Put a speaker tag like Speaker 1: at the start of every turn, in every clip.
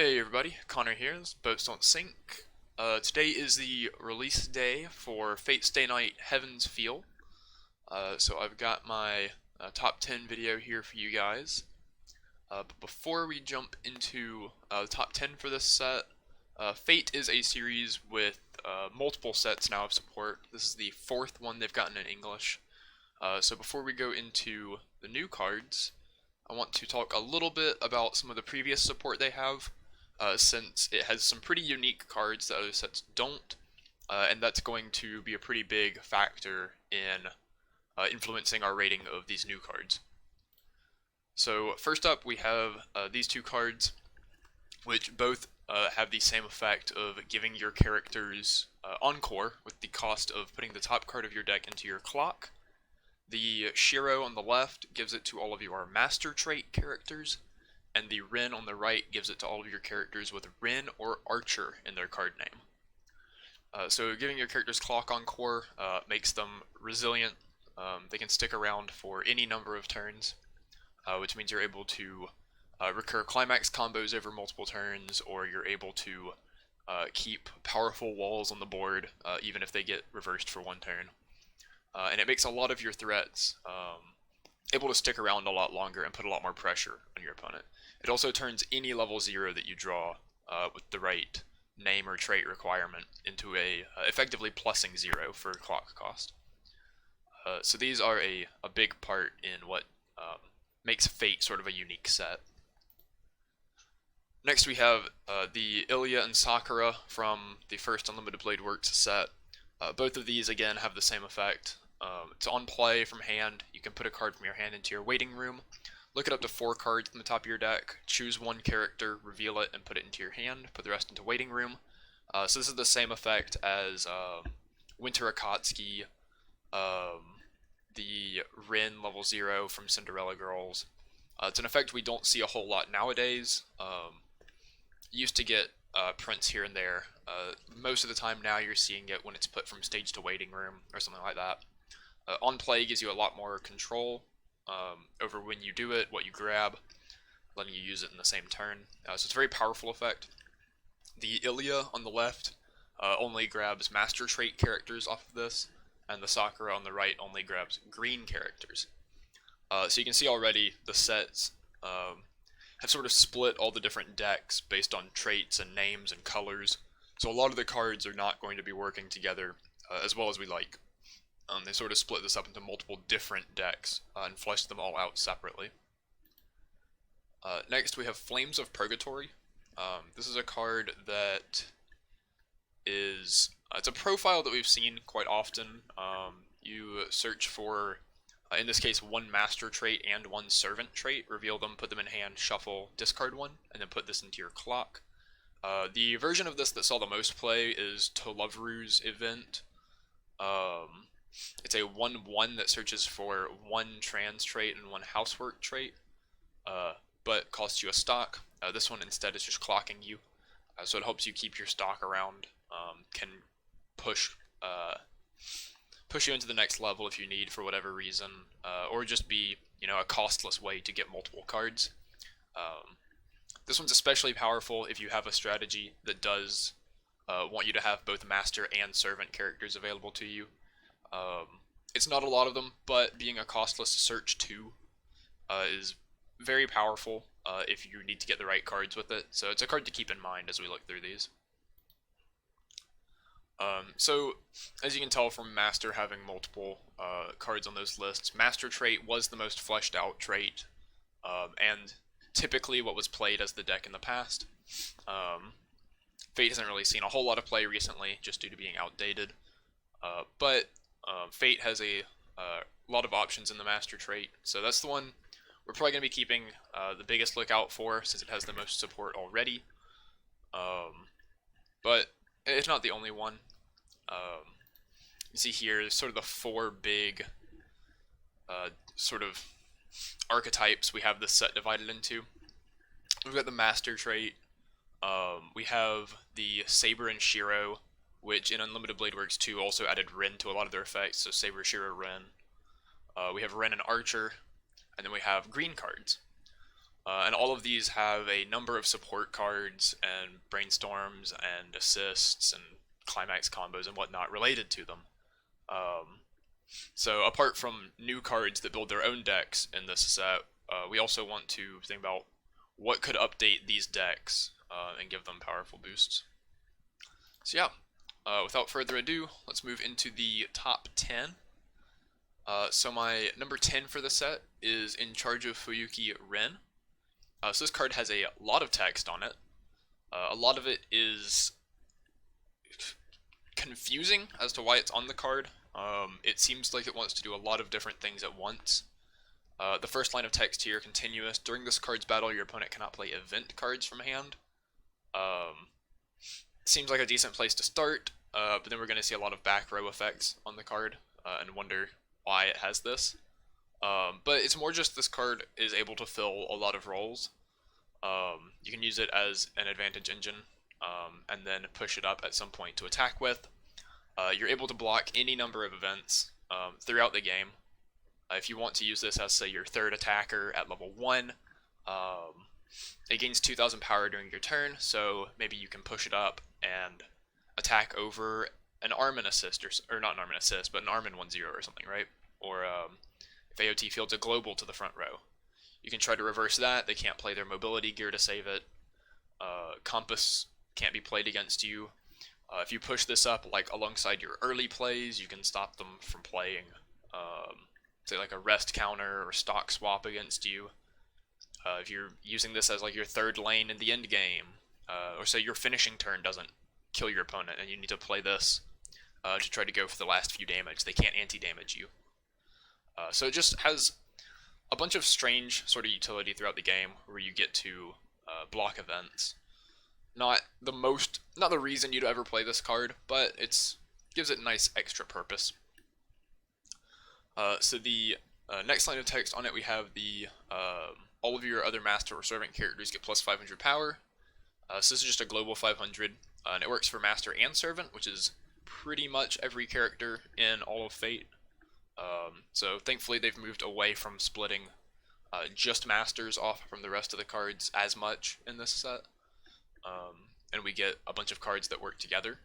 Speaker 1: Hey everybody, Connor here, this is BoatsDon'tSink. Today is the release day for Fate Stay Night Heaven's Feel. So I've got my top 10 video here for you guys. But before we jump into the top 10 for this set, Fate is a series with multiple sets now of support. This is the fourth one they've gotten in English. So before we go into the new cards, I want to talk a little bit about some of the previous support they have. Since it has some pretty unique cards that other sets don't, and that's going to be a pretty big factor in influencing our rating of these new cards. So first up we have these two cards, which both have the same effect of giving your characters Encore with the cost of putting the top card of your deck into your clock. The Shiro on the left gives it to all of your Master Trait characters, and the Rin on the right gives it to all of your characters with Rin or Archer in their card name. So giving your characters Clock Encore makes them resilient. They can stick around for any number of turns, which means you're able to recur climax combos over multiple turns, or you're able to keep powerful walls on the board even if they get reversed for one turn. And it makes a lot of your threats able to stick around a lot longer and put a lot more pressure on your opponent. It also turns any level 0 that you draw with the right name or trait requirement into a effectively plussing 0 for clock cost. So these are a big part in what makes Fate sort of a unique set. Next we have the Illya and Sakura from the first Unlimited Blade Works set. Both of these again have the same effect. It's on play from hand. You can put a card from your hand into your waiting room, look at up to 4 cards from the top of your deck, choose one character, reveal it, and put it into your hand, put the rest into waiting room. So this is the same effect as Winter Akatsuki, the Rin level 0 from Cinderella Girls. It's an effect we don't see a whole lot nowadays. Used to get prints here and there. Most of the time now you're seeing it when it's put from stage to waiting room or something like that. On play gives you a lot more control over when you do it, what you grab, letting you use it in the same turn. So it's a very powerful effect. The Illya on the left only grabs Master Trait characters off of this, and the Sakura on the right only grabs green characters. So you can see already the sets have sort of split all the different decks based on traits and names and colors. So a lot of the cards are not going to be working together as well as we like. They sort of split this up into multiple different decks and fleshed them all out separately. Next we have Flames of Purgatory. This is a card that is... it's a profile that we've seen quite often. You search for, in this case, one Master Trait and one Servant Trait, reveal them, put them in hand, shuffle, discard one, and then put this into your clock. The version of this that saw the most play is Tolovru's Event. It's a 1/1 that searches for one trans trait and one housework trait, but costs you a stock. This one instead is just clocking you, so it helps you keep your stock around, can push you into the next level if you need for whatever reason, or just be, a costless way to get multiple cards. This one's especially powerful if you have a strategy that does want you to have both master and servant characters available to you. It's not a lot of them, but being a costless search too is very powerful if you need to get the right cards with it. So it's a card to keep in mind as we look through these. So as you can tell from Master having multiple cards on those lists, Master Trait was the most fleshed out trait, and typically what was played as the deck in the past. Fate hasn't really seen a whole lot of play recently, just due to being outdated, but Fate has a lot of options in the Master Trait, so that's the one we're probably going to be keeping the biggest lookout for, since it has the most support already. But it's not the only one. You see here, there's sort of the 4 big sort of archetypes we have this set divided into. We've got the Master Trait, we have the Saber and Shiro, which in Unlimited Blade Works 2 also added Rin to a lot of their effects, so Saber, Shiro, Rin. We have Rin and Archer, and then we have green cards. And all of these have a number of support cards and brainstorms and assists and climax combos and whatnot related to them. So apart from new cards that build their own decks in this set, we also want to think about what could update these decks and give them powerful boosts. So yeah, without further ado, let's move into the top 10. So my number 10 for the set is In Charge of Fuyuki Rin. So this card has a lot of text on it. A lot of it is confusing as to why it's on the card. It seems like it wants to do a lot of different things at once. The first line of text here, continuous. During this card's battle, your opponent cannot play event cards from hand. Seems like a decent place to start, but then we're going to see a lot of back row effects on the card, and wonder why it has this. But it's more just this card is able to fill a lot of roles. You can use it as an advantage engine, and then push it up at some point to attack with. You're able to block any number of events throughout the game. If you want to use this as, say, your third attacker at level 1, it gains 2,000 power during your turn, so maybe you can push it up and attack over an arm and assist, or not an arm and assist, but an arm and 1-0 or something, right? Or if AOT fields a global to the front row. You can try to reverse that. They can't play their mobility gear to save it. Compass can't be played against you. If you push this up like alongside your early plays, you can stop them from playing, say, like a rest counter or stock swap against you. If you're using this as like your third lane in the end game, or say your finishing turn doesn't kill your opponent and you need to play this to try to go for the last few damage, they can't anti-damage you. So it just has a bunch of strange sort of utility throughout the game where you get to block events. Not the reason you'd ever play this card, but it gives it a nice extra purpose. So the next line of text on it, we have the all of your other master or servant characters get plus 500 power. So this is just a global 500, and it works for master and servant, which is pretty much every character in all of Fate. So thankfully they've moved away from splitting just masters off from the rest of the cards as much in this set. And we get a bunch of cards that work together.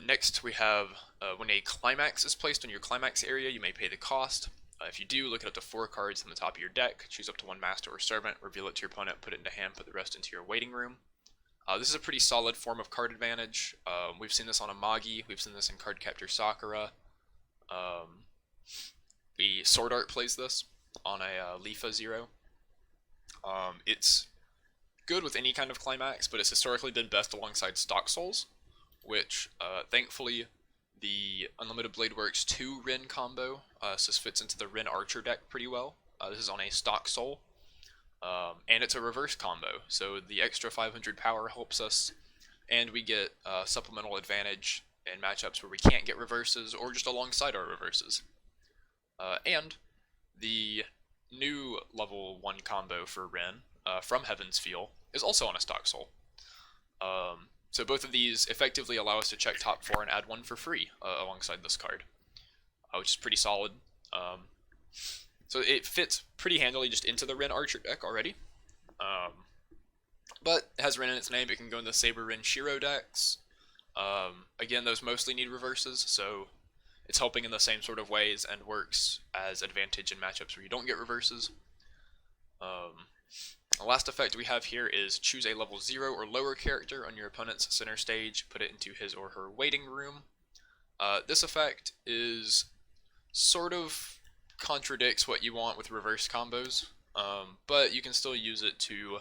Speaker 1: Next we have, when a climax is placed on your climax area, you may pay the cost. If you do, look at up to 4 cards on the top of your deck, choose up to 1 master or servant, reveal it to your opponent, put it into hand, put the rest into your waiting room. This is a pretty solid form of card advantage. We've seen this on Amagi, we've seen this in Card Captor Sakura. The Sword Art plays this on a Lifa 0. It's good with any kind of climax, but it's historically been best alongside Stock Souls, which thankfully the Unlimited Blade Works 2 Rin combo, so this fits into the Rin Archer deck pretty well. This is on a Stock Soul, and it's a reverse combo, so the extra 500 power helps us, and we get supplemental advantage in matchups where we can't get reverses, or just alongside our reverses. And the new level 1 combo for Rin, from Heaven's Feel, is also on a Stock Soul. So both of these effectively allow us to check top 4 and add 1 for free alongside this card, which is pretty solid. So it fits pretty handily just into the Rin Archer deck already. But it has Rin in its name. It can go in the Saber Rin Shiro decks. Again, those mostly need reverses, so it's helping in the same sort of ways and works as advantage in matchups where you don't get reverses. The last effect we have here is choose a level 0 or lower character on your opponent's center stage, put it into his or her waiting room. This effect is sort of contradicts what you want with reverse combos, but you can still use it to,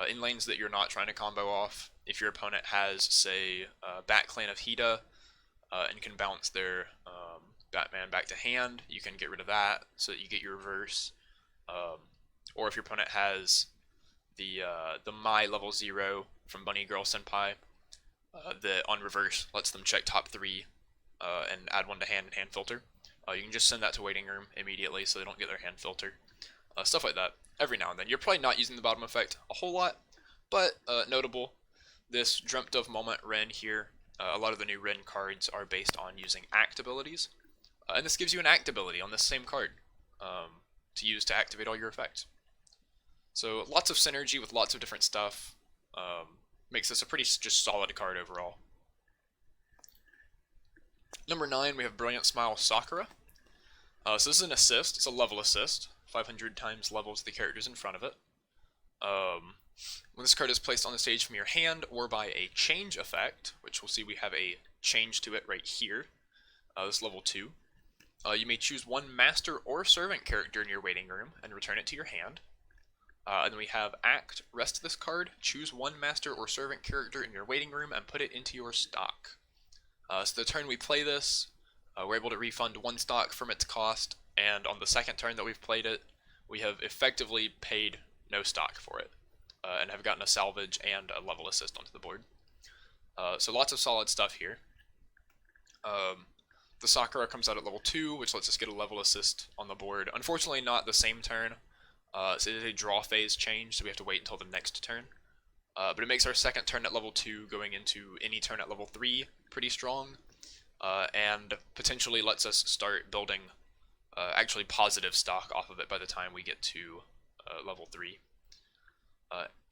Speaker 1: in lanes that you're not trying to combo off. If your opponent has, say, Batclan of Hida, and can bounce their Batman back to hand, you can get rid of that so that you get your reverse. Or if your opponent has the Mai level 0 from Bunny Girl Senpai, that on reverse lets them check top 3 and add 1 to hand and hand filter. You can just send that to waiting room immediately so they don't get their hand filter. Stuff like that, every now and then. You're probably not using the bottom effect a whole lot, but notable. This Dreamt of Moment Rin here, a lot of the new Rin cards are based on using act abilities. And this gives you an act ability on this same card to use to activate all your effects. So lots of synergy with lots of different stuff. Makes this a pretty just solid card overall. Number 9, we have Brilliant Smile Sakura. So this is an assist. It's a level assist. 500 times levels the characters in front of it. When this card is placed on the stage from your hand or by a change effect, which we'll see we have a change to it right here, this is level 2, you may choose one master or servant character in your waiting room and return it to your hand. And then we have Act, rest this card, choose one master or servant character in your waiting room and put it into your stock. So the turn we play this, we're able to refund one stock from its cost, and on the second turn that we've played it, we have effectively paid no stock for it, and have gotten a salvage and a level assist onto the board. So lots of solid stuff here. The Sakura comes out at level 2, which lets us get a level assist on the board. Unfortunately not the same turn, so it is a draw phase change, so we have to wait until the next turn. But it makes our second turn at level 2 going into any turn at level 3 pretty strong, and potentially lets us start building actually positive stock off of it by the time we get to level 3.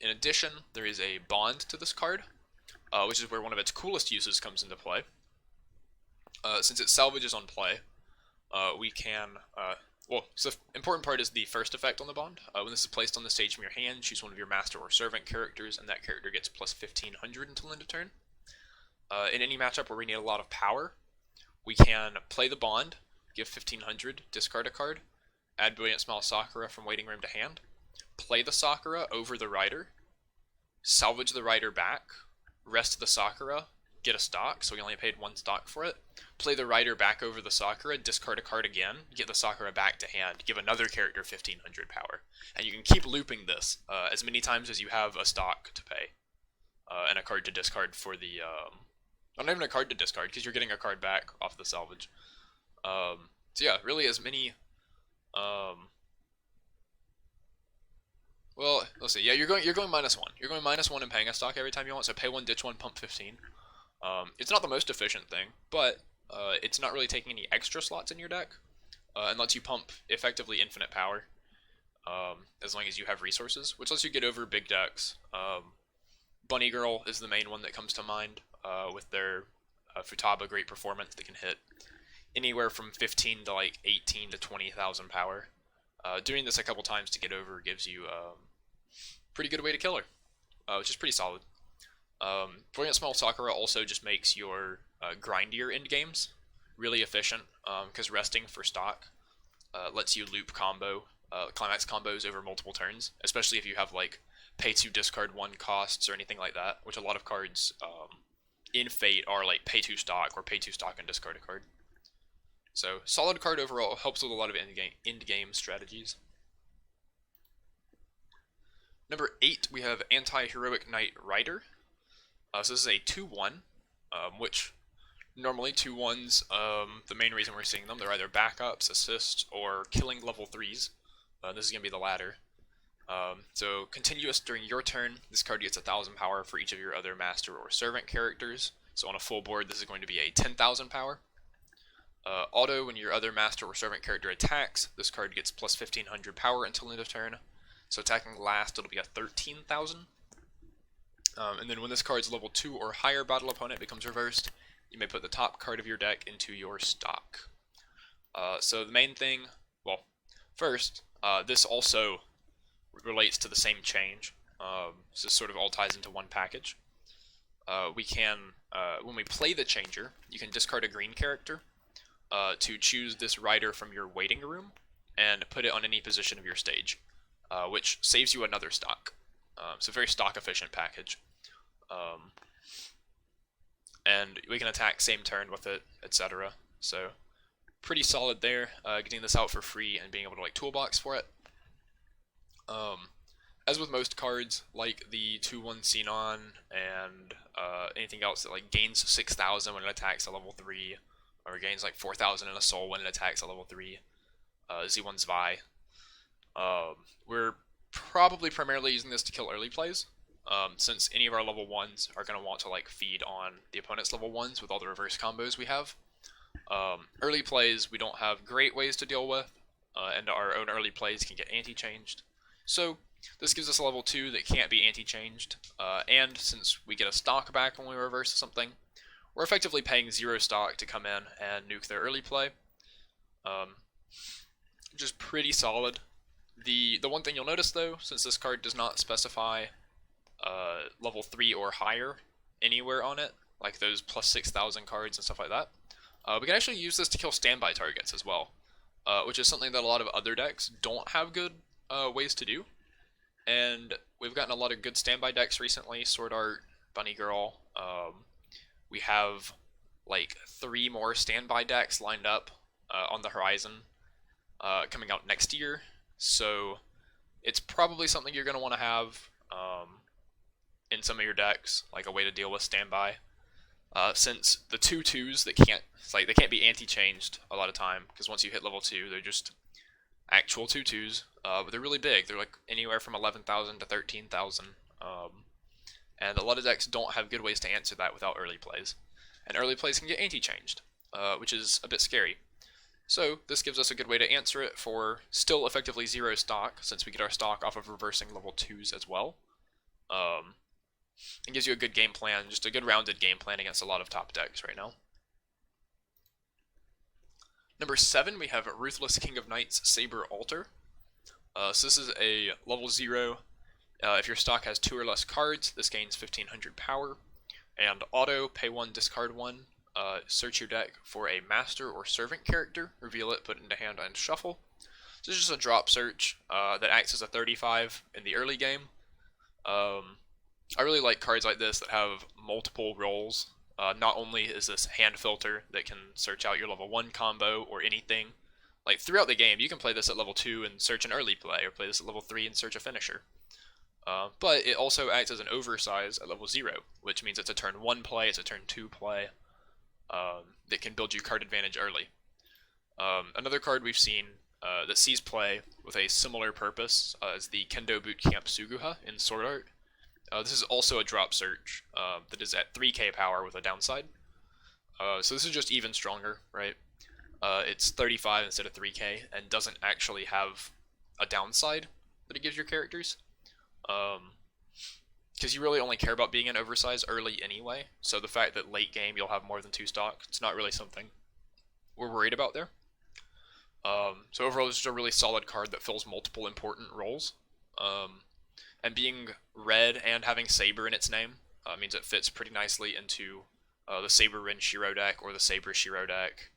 Speaker 1: In addition, there is a bond to this card, which is where one of its coolest uses comes into play. Since it salvages on play, we can... so the important part is the first effect on the bond. When this is placed on the stage from your hand, choose one of your master or servant characters, and that character gets plus 1500 until end of turn. In any matchup where we need a lot of power, we can play the bond, give 1500, discard a card, add Brilliant Smile Sakura from waiting room to hand, play the Sakura over the rider, salvage the rider back, rest the Sakura, get a stock, so we only paid one stock for it, play the rider back over the Sakura, discard a card again, get the Sakura back to hand, give another character 1500 power. And you can keep looping this as many times as you have a stock to pay, and a card to discard for the... not even a card to discard, because you're getting a card back off the salvage. So yeah, really as many... well, let's see. Yeah, you're going -1. You're going -1 and paying a stock every time you want, so pay 1, ditch 1, pump 15. It's not the most efficient thing, but it's not really taking any extra slots in your deck, and lets you pump effectively infinite power, as long as you have resources, which lets you get over big decks. Bunny Girl is the main one that comes to mind, with their Futaba great performance that can hit anywhere from 15 to like 18 to 20,000 power. Doing this a couple times to get over gives you pretty good way to kill her, which is pretty solid. Brilliant Smile Sakura also just makes your grindier end games really efficient, because resting for stock lets you loop climax combos over multiple turns, especially if you have like pay to discard 1 costs or anything like that, which a lot of cards in Fate are like pay to stock or pay to stock and discard a card. So solid card overall, helps with a lot of end game strategies. Number 8, we have Anti-Heroic Knight Rider. So this is a 2-1, which normally 2-1s, the main reason we're seeing them, they're either backups, assists, or killing level 3s. This is going to be the latter. So continuous during your turn, this card gets 1000 power for each of your other master or servant characters. So on a full board, this is going to be a 10,000 power. Auto, when your other master or servant character attacks, this card gets plus 1500 power until end of turn. So attacking last, it'll be a 13,000. And then when this card's level 2 or higher battle opponent becomes reversed, you may put the top card of your deck into your stock. So the main thing, well, first, this also relates to the same change. So this sort of all ties into one package. We can, when we play the changer, you can discard a green character to choose this rider from your waiting room and put it on any position of your stage, which saves you another stock. So very stock efficient package. And we can attack same turn with it, etc. So pretty solid there, getting this out for free and being able to like toolbox for it. As with most cards, like the 2-1 Xenon and anything else that like gains 6,000 when it attacks at level 3, or gains like 4,000 in a soul when it attacks at level 3, Z1 Zwei, we're probably primarily using this to kill early plays, since any of our level 1s are going to want to like feed on the opponent's level 1s with all the reverse combos we have. Early plays we don't have great ways to deal with, and our own early plays can get anti-changed. So This gives us a level 2 that can't be anti-changed, and since we get a stock back when we reverse something, we're effectively paying 0 stock to come in and nuke their early play. Just pretty solid. The one thing you'll notice though, since this card does not specify level 3 or higher anywhere on it, like those plus 6,000 cards and stuff like that, we can actually use this to kill standby targets as well, which is something that a lot of other decks don't have good ways to do. And we've gotten a lot of good standby decks recently, Sword Art, Bunny Girl. We have like 3 more standby decks lined up on the horizon coming out next year, so it's probably something you're going to want to have in some of your decks, like a way to deal with standby. Since the 2/2s that they can't be anti-changed a lot of time, because once you hit level 2, they're just actual 2/2s, but they're really big. They're like anywhere from 11,000 to 13,000, and a lot of decks don't have good ways to answer that without early plays, and early plays can get anti-changed, which is a bit scary. So this gives us a good way to answer it for still effectively 0 stock, since we get our stock off of reversing level 2s as well. It gives you a good game plan, just a good rounded game plan against a lot of top decks right now. Number 7, we have Ruthless King of Knights Saber Altar. So this is a level 0. If your stock has 2 or less cards, this gains 1500 power. And auto, pay 1, discard 1. Search your deck for a master or servant character, reveal it, put it into hand, and shuffle. So this is just a drop search that acts as a 35 in the early game. I really like cards like this that have multiple roles. Not only is this hand filter that can search out your level 1 combo or anything, like throughout the game you can play this at level 2 and search an early play, or play this at level 3 and search a finisher. But it also acts as an oversize at level 0, which means it's a turn 1 play, it's a turn 2 play, that can build you card advantage early. Another card we've seen that sees play with a similar purpose is the Kendo Bootcamp Suguha in Sword Art. This is also a drop search that is at 3k power with a downside. So this is just even stronger, right? It's 35 instead of 3k, and doesn't actually have a downside that it gives your characters. Because you really only care about being an oversize early anyway, so the fact that late game you'll have more than 2 stock, it's not really something we're worried about there. So overall, this is a really solid card that fills multiple important roles. And being red and having Saber in its name means it fits pretty nicely into the Sabre Rin Shiro deck or the Sabre Shiro deck.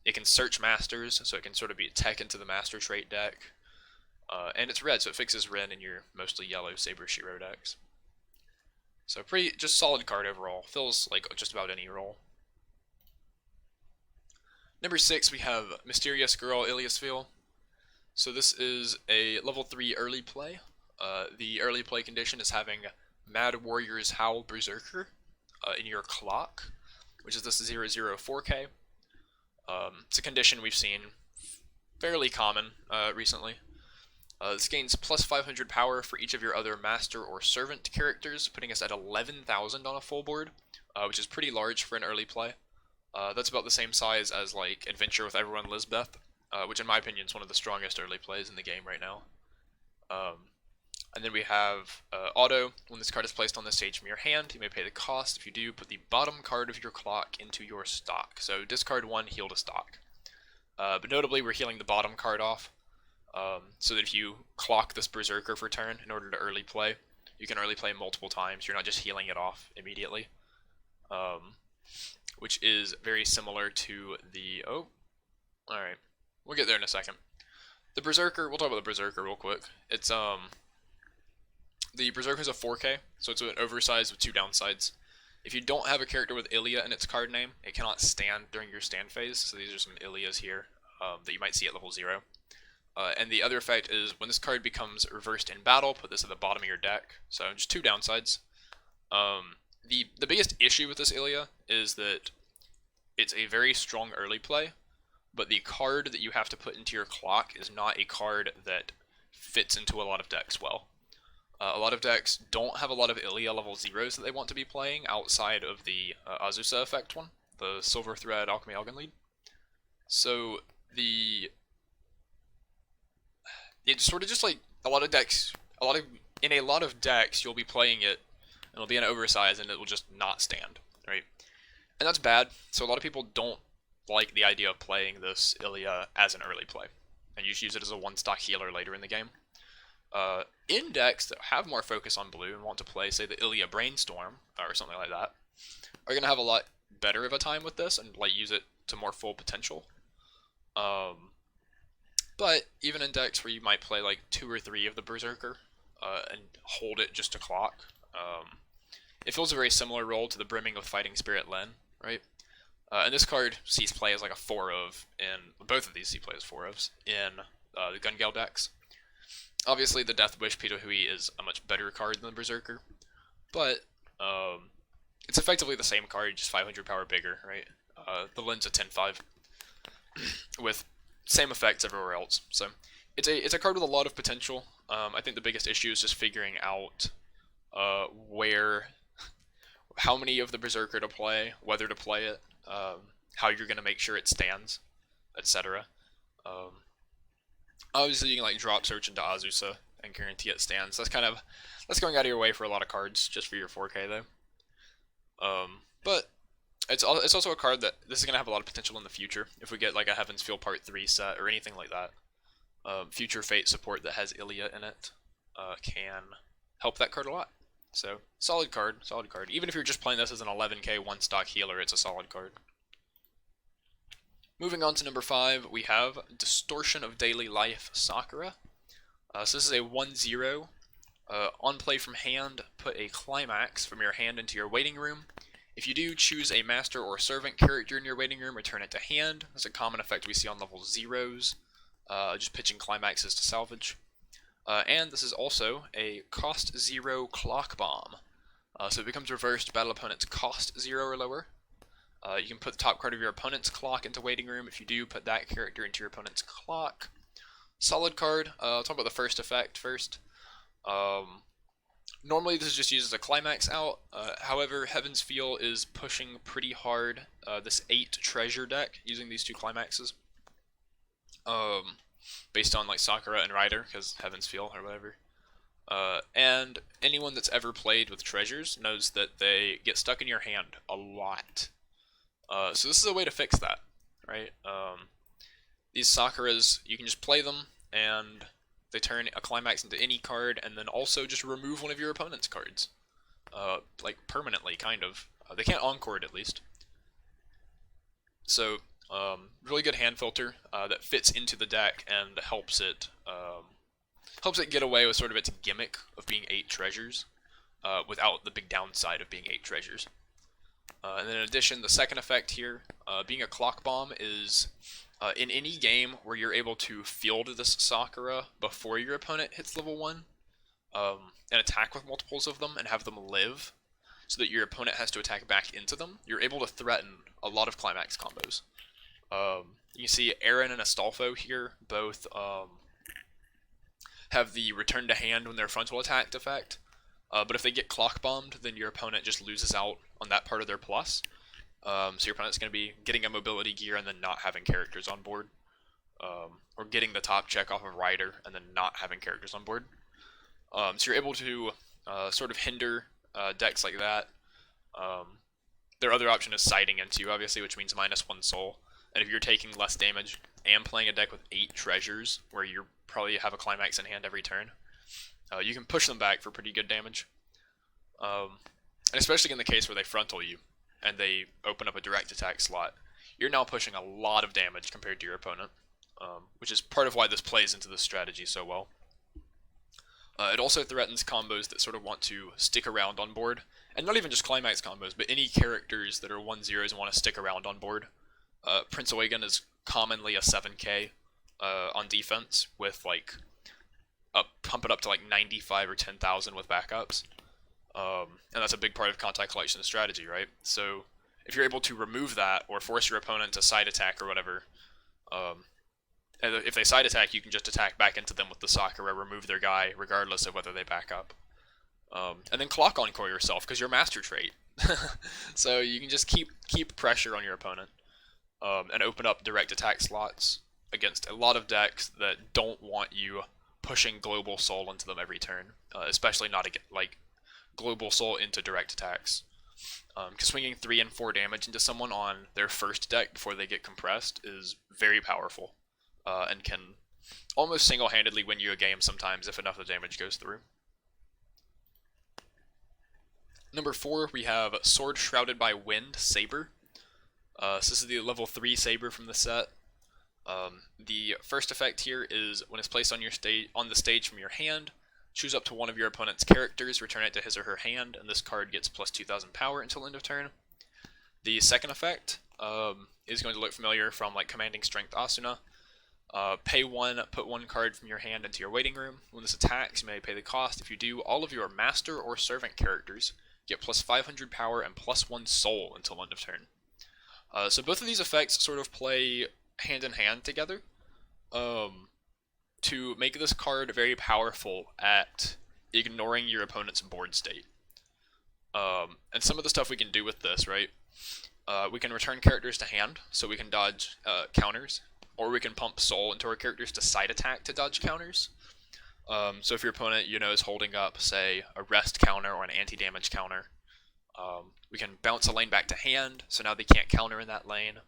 Speaker 1: It can search masters, so it can sort of be a tech into the master trait deck. And it's red, so it fixes Rin in your mostly yellow Sabre Shiro decks. So pretty, just solid card overall. Fills like just about any role. Number 6, we have Mysterious Girl Illya's Feel. So this is a level 3 early play. The early play condition is having Mad Warrior's Howl Berserker in your clock, which is this 004k. It's a condition we've seen fairly common recently. This gains plus 500 power for each of your other master or servant characters, putting us at 11,000 on a full board, which is pretty large for an early play. That's about the same size as like Adventure with Everyone Lisbeth, which in my opinion is one of the strongest early plays in the game right now. And then we have auto. When this card is placed on the stage from your hand, you may pay the cost. If you do, put the bottom card of your clock into your stock. So discard 1, heal to stock. But notably, we're healing the bottom card off, so that if you clock this Berserker for turn in order to early play, you can early play multiple times. You're not just healing it off immediately, which is very similar to the... Oh, alright. We'll get there in a second. The Berserker, we'll talk about the Berserker real quick. It's, the Berserker is a 4k, so it's an oversized with 2 downsides. If you don't have a character with Illya in its card name, it cannot stand during your stand phase, so these are some Illyas here that you might see at level 0. And the other effect is, when this card becomes reversed in battle, put this at the bottom of your deck. So just 2 downsides. The biggest issue with this Illya is that it's a very strong early play, but the card that you have to put into your clock is not a card that fits into a lot of decks well. A lot of decks don't have a lot of Illya level 0s that they want to be playing outside of the Azusa effect one, the Silver Thread Alchemy Elgin lead. So it sort of just like a lot of decks, in a lot of decks, you'll be playing it, and it'll be an oversized, and it will just not stand, right? And that's bad. So a lot of people don't like the idea of playing this Illya as an early play, and you just use it as a one-stock healer later in the game. In decks that have more focus on blue and want to play, say, the Illya Brainstorm or something like that, are gonna have a lot better of a time with this and like use it to more full potential. But even in decks where you might play like 2 or 3 of the Berserker and hold it just to clock, it fills a very similar role to the Brimming with Fighting Spirit Len, right? And this card sees play as like a 4 of, in both of these see play as 4 ofs in the Gun Gale decks. Obviously, the Death Wish Pitohui is a much better card than the Berserker, but it's effectively the same card, just 500 power bigger, right? The Len's a 10-5 with same effects everywhere else. So it's a card with a lot of potential. I think the biggest issue is just figuring out how many of the Berserker to play, whether to play it, how you're going to make sure it stands, etc. Obviously, you can like drop search into Azusa and guarantee it stands. That's going out of your way for a lot of cards, just for your 4K though. But it's also a card that this is going to have a lot of potential in the future. If we get like a Heaven's Feel Part 3 set or anything like that, future Fate support that has Illya in it can help that card a lot. So, solid card. Even if you're just playing this as an 11k one-stock healer, it's a solid card. Moving on to number 5, we have Distortion of Daily Life Sakura. So this is a 1-0. On play from hand, put a climax from your hand into your waiting room. If you do, choose a master or servant character in your waiting room, return it to hand. That's a common effect we see on level 0s, just pitching climaxes to salvage. And this is also a cost 0 clock bomb. So it becomes reversed, battle opponent's cost 0 or lower. You can put the top card of your opponent's clock into waiting room. If you do, put that character into your opponent's clock. Solid card. I'll talk about the first effect first. Normally this is just used as a climax out. However, Heaven's Feel is pushing pretty hard this 8 treasure deck using these 2 climaxes. Based on like Sakura and Rider, because Heaven's Feel or whatever. And anyone that's ever played with treasures knows that they get stuck in your hand a lot. So this is a way to fix that, right? These Sakuras, you can just play them, and they turn a climax into any card, and then also just remove one of your opponent's cards. Like, permanently, kind of. They can't encore it, at least. So, really good hand filter that fits into the deck and helps it get away with sort of its gimmick of being 8 treasures, without the big downside of being 8 treasures. And then in addition, the second effect here, being a clock bomb, is in any game where you're able to field this Sakura before your opponent hits level 1, and attack with multiples of them and have them live, so that your opponent has to attack back into them, you're able to threaten a lot of climax combos. You see Aaron and Astolfo here both have the return to hand when they're frontal attacked effect. But if they get clock bombed, then your opponent just loses out on that part of their plus. So your opponent's going to be getting a mobility gear and then not having characters on board. Or getting the top check off of Rider and then not having characters on board. So you're able to sort of hinder decks like that. Their other option is siding into, obviously, which means -1 soul. And if you're taking less damage and playing a deck with 8 treasures, where you probably have a climax in hand every turn, you can push them back for pretty good damage. And especially in the case where they frontal you, and they open up a direct attack slot, you're now pushing a lot of damage compared to your opponent, which is part of why this plays into this strategy so well. It also threatens combos that sort of want to stick around on board, and not even just climax combos, but any characters that are 1-0s and want to stick around on board. Prince Eugen is commonly a 7k on defense, with like pump it up to like 95 or 10,000 with backups. And that's a big part of contact collection strategy, right? So if you're able to remove that or force your opponent to side attack or whatever, and if they side attack, you can just attack back into them with the Sakura, remove their guy, regardless of whether they back up. And then clock encore yourself, because you're master trait. So you can just keep pressure on your opponent, and open up direct attack slots against a lot of decks that don't want you pushing Global Soul into them every turn, especially not like Global Soul into direct attacks. Because swinging 3 and 4 damage into someone on their first deck before they get compressed is very powerful, and can almost single-handedly win you a game sometimes if enough of the damage goes through. Number 4, we have Sword Shrouded by Wind, Saber. So this is the level 3 Saber from the set. The first effect here is when it's placed on the stage from your hand, choose up to one of your opponent's characters, return it to his or her hand, and this card gets plus 2,000 power until end of turn. The second effect is going to look familiar from like Commanding Strength Asuna. Pay 1, put 1 card from your hand into your waiting room. When this attacks, you may pay the cost. If you do, all of your master or servant characters get plus 500 power and plus 1 soul until end of turn. So both of these effects sort of play hand in hand together to make this card very powerful at ignoring your opponent's board state. And some of the stuff we can do with this, right? We can return characters to hand, so we can dodge counters, or we can pump soul into our characters to side attack to dodge counters. So if your opponent, is holding up, say, a rest counter or an anti-damage counter, we can bounce a lane back to hand, so now they can't counter in that lane.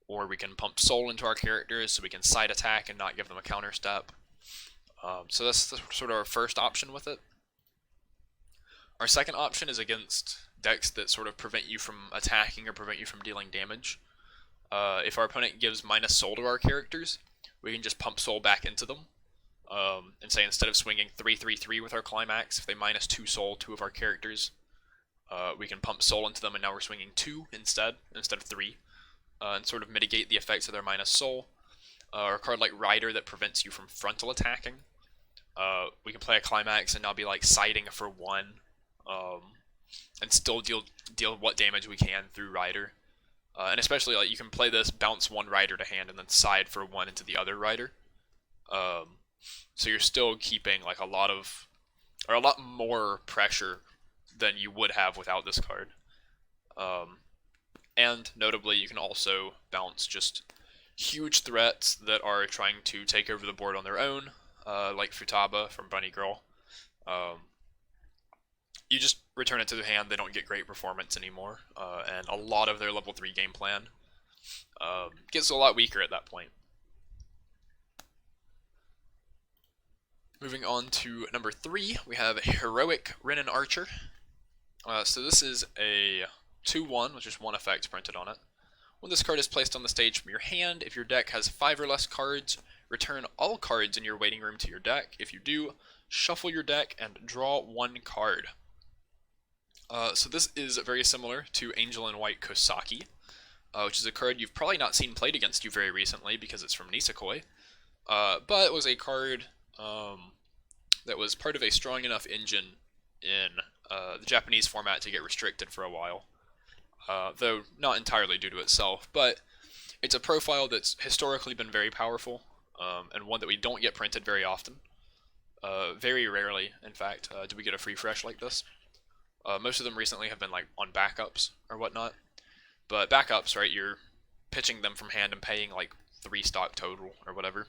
Speaker 1: Or we can pump soul into our characters, so we can side attack and not give them a counter step. So that's sort of our first option with it. Our second option is against decks that sort of prevent you from attacking or prevent you from dealing damage. If our opponent gives minus soul to our characters, we can just pump soul back into them. And say instead of swinging 3/3/3 with our climax, if they minus 2 soul 2 of our characters, we can pump soul into them, and now we're swinging 2 instead of 3, and sort of mitigate the effects of their minus soul. Or a card like Rider that prevents you from frontal attacking. We can play a climax and now be like siding for 1, and still deal what damage we can through Rider. And especially like you can play this, bounce 1 Rider to hand, and then side for 1 into the other Rider. So you're still keeping like a lot more pressure than you would have without this card. And notably, you can also bounce just huge threats that are trying to take over the board on their own, like Futaba from Bunny Girl. You just return it to the hand, they don't get great performance anymore, and a lot of their level 3 game plan gets a lot weaker at that point. Moving on to number 3, we have Heroic Rin Archer. So this is a 2/1, which is 1 effect printed on it. When this card is placed on the stage from your hand, if your deck has 5 or less cards, return all cards in your waiting room to your deck. If you do, shuffle your deck and draw 1 card. So this is very similar to Angel in White Kosaki, which is a card you've probably not seen played against you very recently because it's from Nisekoi, but it was a card that was part of a strong enough engine in the Japanese format to get restricted for a while. Though not entirely due to itself, but it's a profile that's historically been very powerful, and one that we don't get printed very often. Very rarely, in fact, do we get a free fresh like this. Most of them recently have been like on backups or whatnot, but backups, right, you're pitching them from hand and paying like 3 stock total or whatever.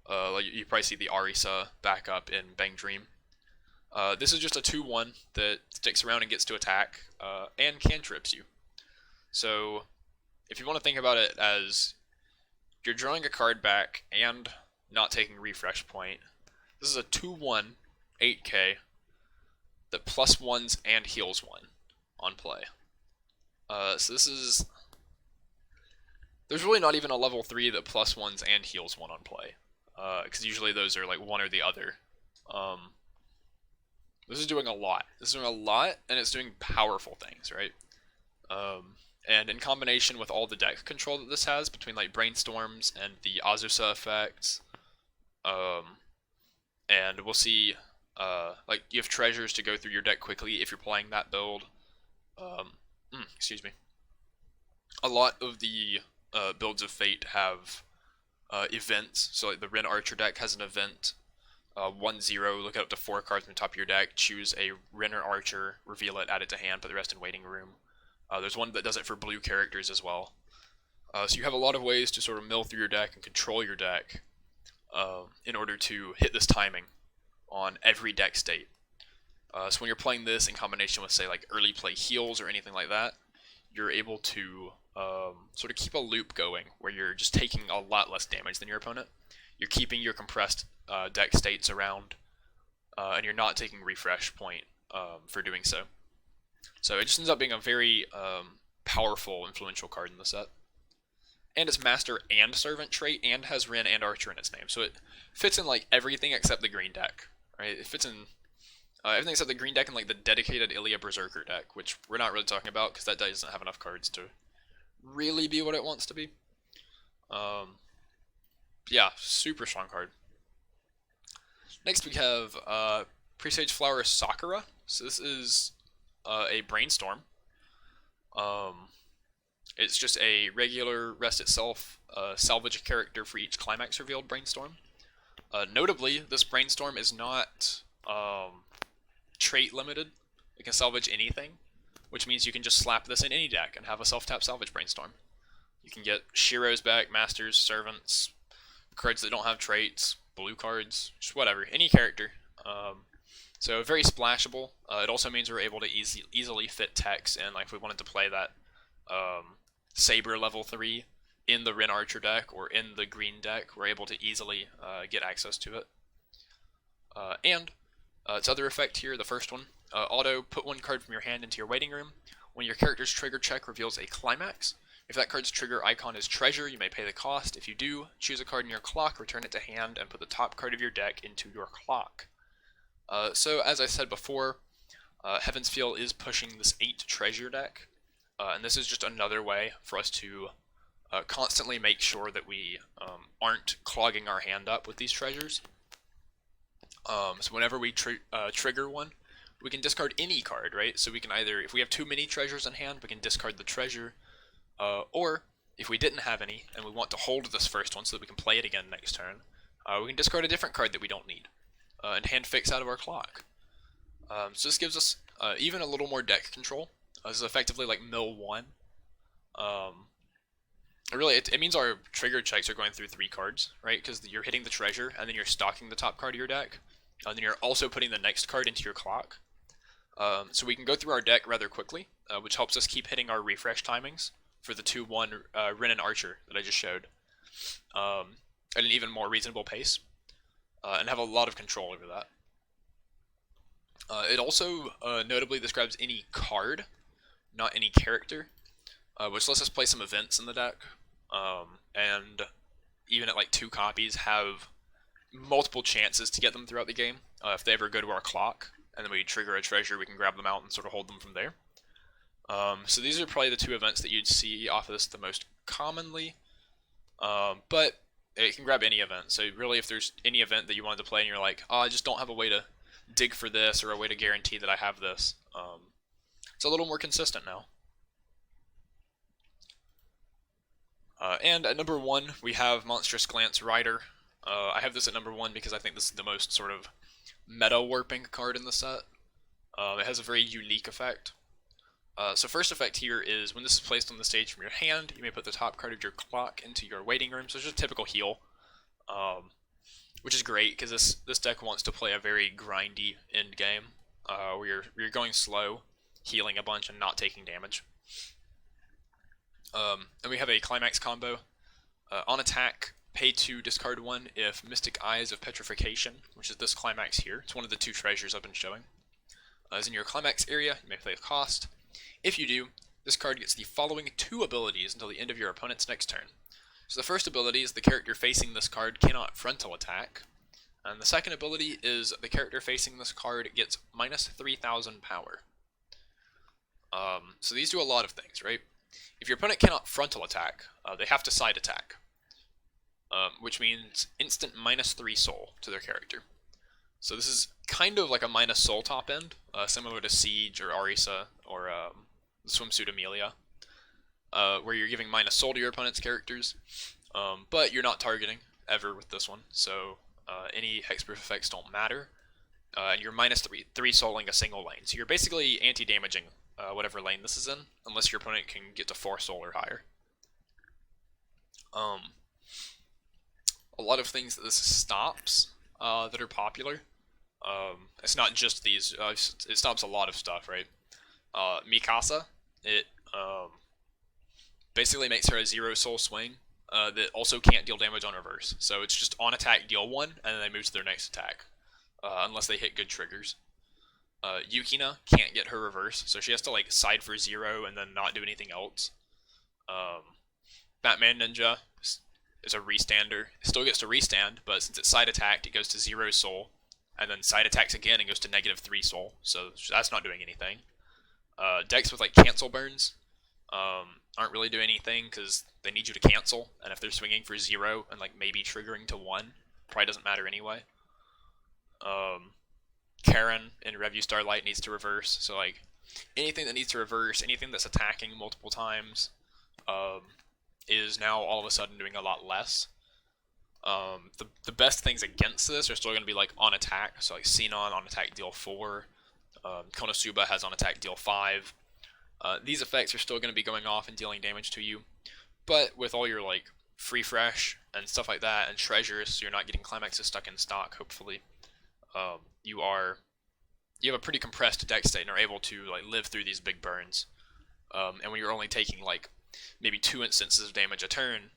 Speaker 1: Like you probably see the Arisa backup in Bang Dream. This is just a 2/1 that sticks around and gets to attack, and cantrips you. So, if you want to think about it as you're drawing a card back and not taking refresh point, this is a 2/1 8k that plus 1s and heals 1 on play. So this is... There's really not even a level 3 that plus 1s and heals 1 on play, because usually those are like one or the other. This is doing a lot. And it's doing powerful things, right? And in combination with all the deck control that this has, between like Brainstorms and the Azusa effects, and we'll see, like you have treasures to go through your deck quickly if you're playing that build. Excuse me. A lot of the builds of Fate have events, so like the Rin Archer deck has an event. 1/0, look at up to 4 cards on the top of your deck, choose a Rin or Archer, reveal it, add it to hand, put the rest in waiting room. There's one that does it for blue characters as well. So you have a lot of ways to sort of mill through your deck and control your deck in order to hit this timing on every deck state. So when you're playing this in combination with, say, like early play heals or anything like that, you're able to sort of keep a loop going where you're just taking a lot less damage than your opponent. You're keeping your compressed deck states around, and you're not taking refresh point for doing so. So it just ends up being a very powerful, influential card in the set. And it's Master and Servant trait, and has Rin and Archer in its name. So it fits in like everything except the green deck. Right? It fits in everything except the green deck and like the dedicated Illya Berserker deck, which we're not really talking about because that deck doesn't have enough cards to really be what it wants to be. Yeah, super strong card. Next we have Presage Flower Sakura. So this is a Brainstorm. It's just a regular rest itself, salvage a character for each climax revealed Brainstorm. Notably, this Brainstorm is not trait limited. It can salvage anything, which means you can just slap this in any deck and have a self-tap salvage Brainstorm. You can get Shiros back, Masters, Servants, cards that don't have traits, blue cards, just whatever, any character. So very splashable. It also means we're able to easily fit techs in, like if we wanted to play that Sabre level 3 in the Rin Archer deck or in the green deck, we're able to easily get access to it. And its other effect here, the first one, auto, put one card from your hand into your waiting room. When your character's trigger check reveals a climax, if that card's trigger icon is treasure, you may pay the cost. If you do, choose a card in your clock, return it to hand, and put the top card of your deck into your clock. So as I said before, Heaven's Feel is pushing this 8 treasure deck, and this is just another way for us to constantly make sure that we aren't clogging our hand up with these treasures. So whenever we trigger one, we can discard any card, right? So we can either, if we have too many treasures in hand, we can discard the treasure, or if we didn't have any and we want to hold this first one so that we can play it again next turn, we can discard a different card that we don't need and hand fix out of our clock. So this gives us even a little more deck control. This is effectively like mill 1. Really, it means our trigger checks are going through 3 cards, right? Because you're hitting the treasure, and then you're stocking the top card of your deck, and then you're also putting the next card into your clock. So we can go through our deck rather quickly, which helps us keep hitting our refresh timings for the 2-1 Rin and Archer that I just showed at an even more reasonable pace, and have a lot of control over that. It also notably describes any card, not any character, which lets us play some events in the deck, and even at like 2 copies have multiple chances to get them throughout the game. If they ever go to our clock and then we trigger a treasure, we can grab them out and sort of hold them from there. So these are probably the 2 events that you'd see off of this the most commonly, but it can grab any event. So really, if there's any event that you wanted to play and you're like, oh, I just don't have a way to dig for this or a way to guarantee that I have this, it's a little more consistent now. And at number 1, we have Monstrous Glance Rider. I have this at number 1 because I think this is the most sort of meta-warping card in the set. It has a very unique effect. So first effect here is when this is placed on the stage from your hand, you may put the top card of your clock into your waiting room. So it's just a typical heal, which is great because this deck wants to play a very grindy end game, where you're going slow, healing a bunch, and not taking damage. And we have a climax combo. On attack, pay 2, discard 1 if Mystic Eyes of Petrification, which is this climax here. It's one of the 2 treasures I've been showing. Is in your climax area, you may pay a cost. If you do, this card gets the following 2 abilities until the end of your opponent's next turn. So the first ability is the character facing this card cannot frontal attack. And the second ability is the character facing this card gets minus 3,000 power. So these do a lot of things, right? If your opponent cannot frontal attack, they have to side attack, which means instant minus 3 soul to their character. So this is kind of like a minus soul top end, similar to Siege or Arisa or the Swimsuit Amelia, where you're giving minus soul to your opponent's characters, but you're not targeting ever with this one, so any hexproof effects don't matter, and you're minus 3 souling a single lane. So you're basically anti-damaging whatever lane this is in, unless your opponent can get to 4 soul or higher. a lot of things that this stops that are popular. It's not just these. It stops a lot of stuff, right? Mikasa, it basically makes her a zero soul swing that also can't deal damage on reverse. So it's just on attack, deal one, and then they move to their next attack, unless they hit good triggers. Yukina can't get her reverse, so she has to like side for zero and then not do anything else. Um, Batman Ninja is a restander. It still gets to restand, but since it's side attacked, it goes to 0 soul, and then side attacks again and goes to -3 soul, so that's not doing anything. Decks with like cancel burns aren't really doing anything because they need you to cancel, and if they're swinging for 0 and like maybe triggering to 1, probably doesn't matter anyway. Karen in Review Starlight needs to reverse, so like anything that needs to reverse, anything that's attacking multiple times, is now all of a sudden doing a lot less. The best things against this are still going to be like on attack, so like Xenon on attack deal 4, Konosuba has on attack deal 5. These effects are still going to be going off and dealing damage to you, but with all your like free fresh and stuff like that, and treasures, so you're not getting climaxes stuck in stock. Hopefully, you have a pretty compressed deck state and are able to like live through these big burns. And when you're only taking like maybe 2 instances of damage a turn,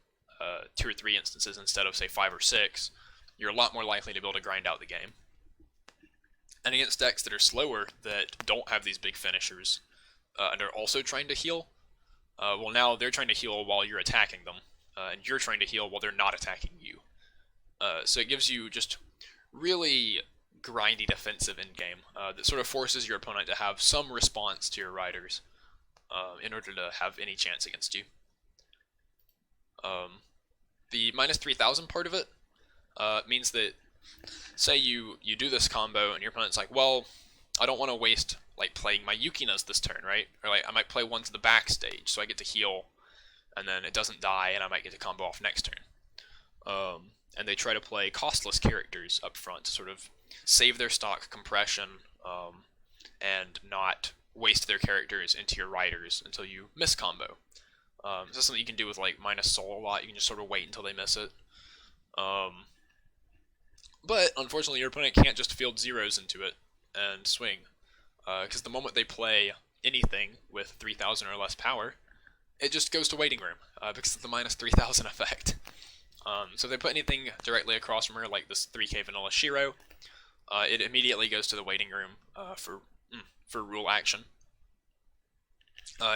Speaker 1: 2 or 3 instances instead of say 5 or 6, you're a lot more likely to be able to grind out the game. And against decks that are slower, that don't have these big finishers, and are also trying to heal, well, now they're trying to heal while you're attacking them, and you're trying to heal while they're not attacking you. So it gives you just really grindy defensive endgame that sort of forces your opponent to have some response to your riders in order to have any chance against you. The -3000 part of it means that, say you do this combo and your opponent's like, well, I don't want to waste like playing my Yukinas this turn, right? Or like I might play one to the backstage so I get to heal, and then it doesn't die, and I might get to combo off next turn. And they try to play costless characters up front to sort of save their stock compression and not waste their characters into your riders until you miss combo. This is something you can do with like minus soul a lot. You can just sort of wait until they miss it. But unfortunately, your opponent can't just field zeros into it and swing, because the moment they play anything with 3000 or less power, it just goes to waiting room because of the -3000 effect. So if they put anything directly across from her, like this 3k vanilla Shiro, it immediately goes to the waiting room for rule action.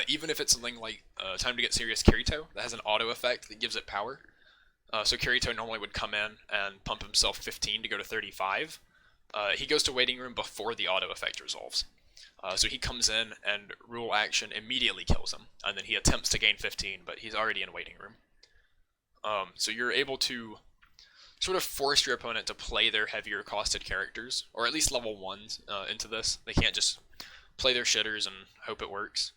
Speaker 1: Even if it's something like Time to Get Serious Kirito, that has an auto effect that gives it power. So Kirito normally would come in and pump himself 15 to go to 35. He goes to waiting room before the auto effect resolves. So he comes in and rule action immediately kills him, and then he attempts to gain 15, but he's already in waiting room. So you're able to sort of force your opponent to play their heavier costed characters, or at least level 1s, into this. They can't just play their shitters and hope it works,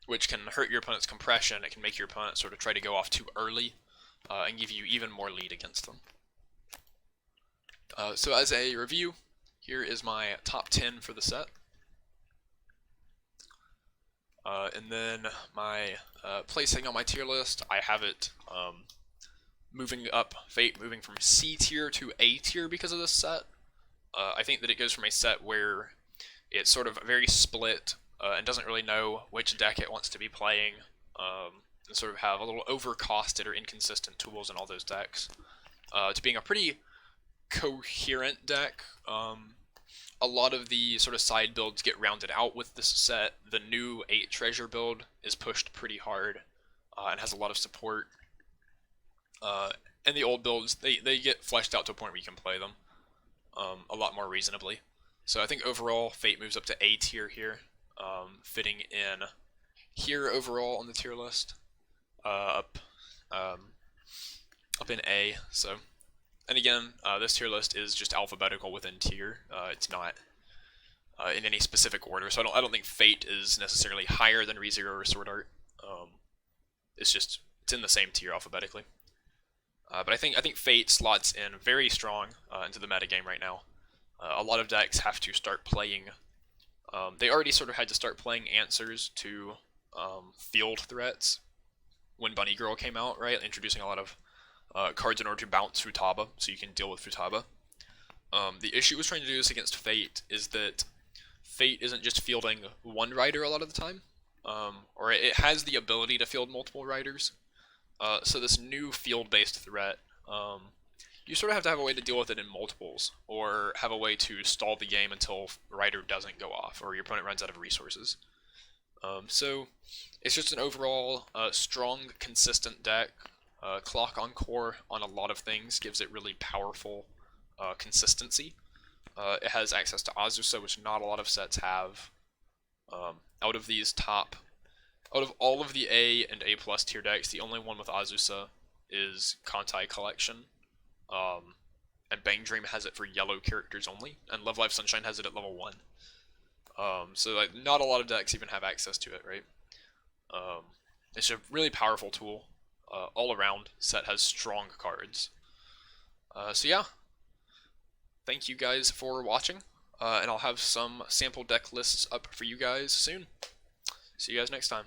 Speaker 1: which can hurt your opponent's compression. It can make your opponent sort of try to go off too early and give you even more lead against them. So as a review, here is my top 10 for the set. And then my placing on my tier list, I have it moving up, Fate moving from C tier to A tier because of this set. I think that it goes from a set where it's sort of very split and doesn't really know which deck it wants to be playing, and sort of have a little overcosted or inconsistent tools in all those decks, to being a pretty coherent deck. A lot of the sort of side builds get rounded out with this set. The new 8 treasure build is pushed pretty hard and has a lot of support. And the old builds, they get fleshed out to a point where you can play them a lot more reasonably. So I think overall, Fate moves up to A tier here, fitting in here overall on the tier list, up in A. So, and again, this tier list is just alphabetical within tier. It's not in any specific order, so I don't think Fate is necessarily higher than ReZero or Sword Art. It's in the same tier alphabetically. But I think Fate slots in very strong into the metagame right now. A lot of decks have to start playing. They already sort of had to start playing answers to field threats when Bunny Girl came out, right? Introducing a lot of cards in order to bounce Futaba, so you can deal with Futaba. The issue with trying to do this against Fate is that Fate isn't just fielding one rider a lot of the time, or it has the ability to field multiple riders. So this new field-based threat, you sort of have to have a way to deal with it in multiples, or have a way to stall the game until rider doesn't go off, or your opponent runs out of resources. So it's just an overall strong, consistent deck. Clock on core on a lot of things gives it really powerful consistency. It has access to Azusa, which not a lot of sets have. Out of these out of all of the A and A plus tier decks, the only one with Azusa is Kantai Collection. And Bang Dream has it for yellow characters only, and Love Live Sunshine has it at level 1. So like not a lot of decks even have access to it, right? It's a really powerful tool. All around, set has strong cards. So yeah, thank you guys for watching, and I'll have some sample deck lists up for you guys soon. See you guys next time.